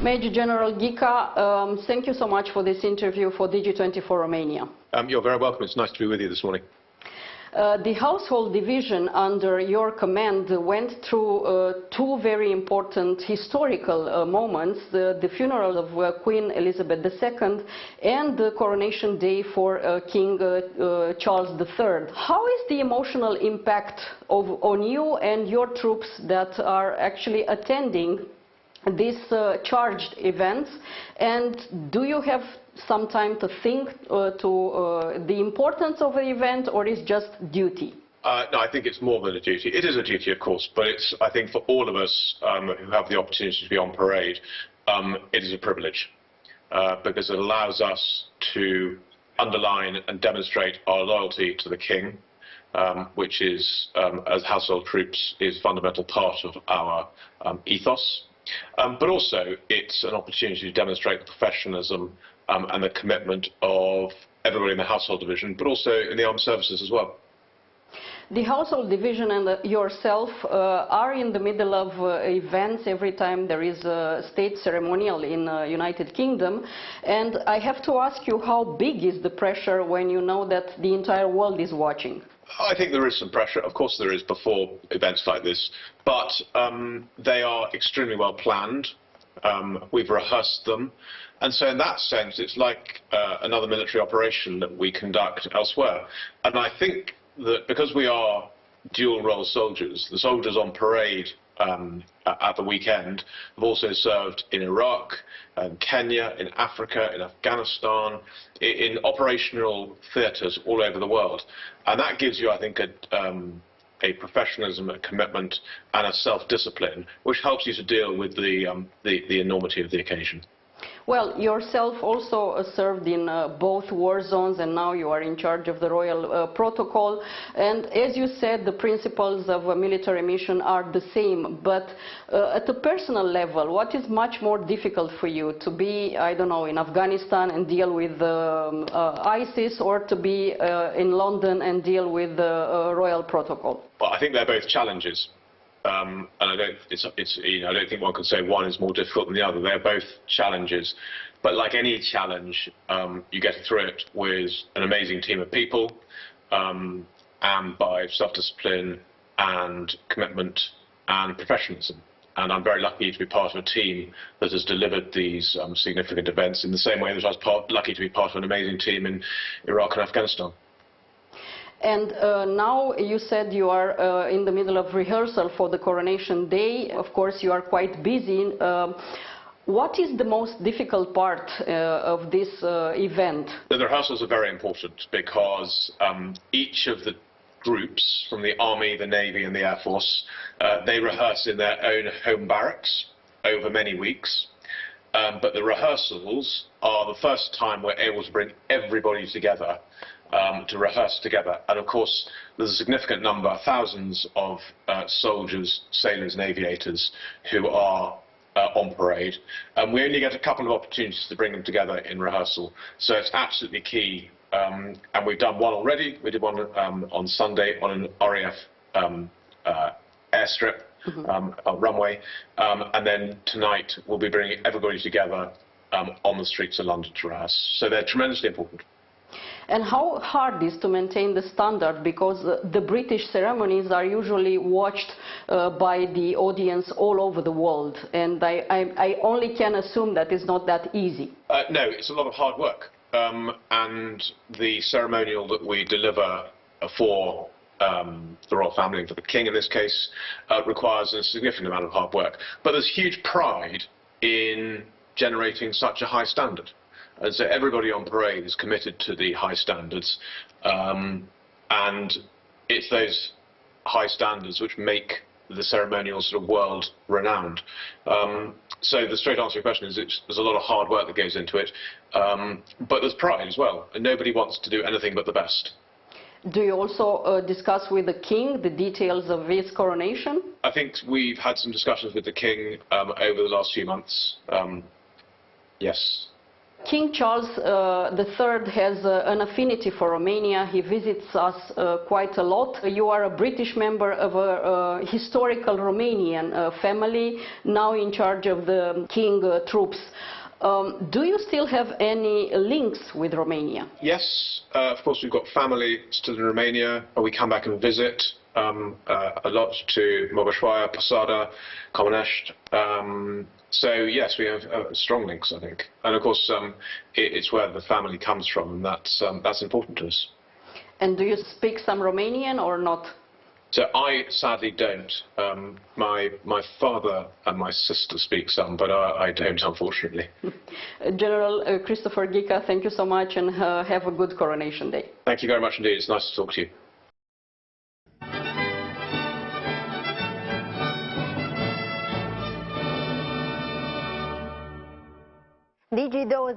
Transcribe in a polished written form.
Major General Ghika, thank you so much for this interview for Digi24 Romania. You're very welcome. It's nice to be with you this morning. The household division under your command went through two very important historical moments, the funeral of Queen Elizabeth II and the coronation day for King Charles III. How is the emotional impact on you and your troops that are actually attending these charged events, and do you have some time to think to the importance of the event, or is just duty? No, I think it's more than a duty. It is a duty, of course, but it's, I think, for all of us who have the opportunity to be on parade, it is a privilege because it allows us to underline and demonstrate our loyalty to the King, which is, as household troops, is a fundamental part of our ethos. But also, it's an opportunity to demonstrate the professionalism and the commitment of everybody in the household division, but also in the armed services as well. The household division and yourself are in the middle of events every time there is a state ceremonial in the United Kingdom, and I have to ask you, how big is the pressure when you know that the entire world is watching? I think there is some pressure. Of course there is before events like this, but they are extremely well planned. We've rehearsed them, and so in that sense it's like another military operation that we conduct elsewhere. And I think that because we are dual role soldiers, the soldiers on parade at the weekend have also served in Iraq, Kenya, in Africa, in Afghanistan, in operational theatres all over the world. And that gives you, I think, a professionalism, a commitment and a self-discipline which helps you to deal with the enormity of the occasion. Well, yourself also served in both war zones, and now you are in charge of the royal protocol. And as you said, the principles of a military mission are the same. But at a personal level, what is much more difficult for you? To be, I don't know, in Afghanistan and deal with ISIS, or to be in London and deal with the royal protocol? Well, I think they're both challenges. And I don't think one can say one is more difficult than the other. They're both challenges. But like any challenge, you get through it with an amazing team of people, and by self-discipline and commitment and professionalism. And I'm very lucky to be part of a team that has delivered these significant events in the same way that I was lucky to be part of an amazing team in Iraq and Afghanistan. And now you said you are in the middle of rehearsal for the coronation day. Of course, you are quite busy. What is the most difficult part of this event? The rehearsals are very important because each of the groups from the Army, the Navy and the Air Force, they rehearse in their own home barracks over many weeks. But the rehearsals are the first time we're able to bring everybody together to rehearse together. And of course there's a significant number, thousands of soldiers, sailors and aviators who are on parade, and we only get a couple of opportunities to bring them together in rehearsal. So it's absolutely key, and we've done one already. We did one on Sunday on an RAF airstrip, runway, and then tonight we'll be bringing everybody together on the streets of London to rehearse. So they're tremendously important. And how hard is to maintain the standard, because the British ceremonies are usually watched by the audience all over the world, and I only can assume that it's not that easy. No, it's a lot of hard work, and the ceremonial that we deliver for the royal family, and for the King in this case, requires a significant amount of hard work. But there's huge pride in generating such a high standard. And so everybody on parade is committed to the high standards, and it's those high standards which make the ceremonial sort of world renowned. So the straight answer to your question is there's a lot of hard work that goes into it, but there's pride as well, and nobody wants to do anything but the best. Do you also discuss with the King the details of his coronation? I think we've had some discussions with the King over the last few months, yes. King Charles III has an affinity for Romania. He visits us quite a lot. You are a British member of a historical Romanian family, now in charge of the king troops. Do you still have any links with Romania? Yes, of course we've got family still in Romania. We come back and visit a lot to Mogoșoaia, Posada, Comănești. So yes, we have strong links, I think, and of course it's where the family comes from, and that's important to us. And do you speak some Romanian or not? So I sadly don't. My father and my sister speak some, but I don't, unfortunately. General Christopher Ghika, thank you so much, and have a good coronation day. Thank you very much indeed. It's nice to talk to you. Digi24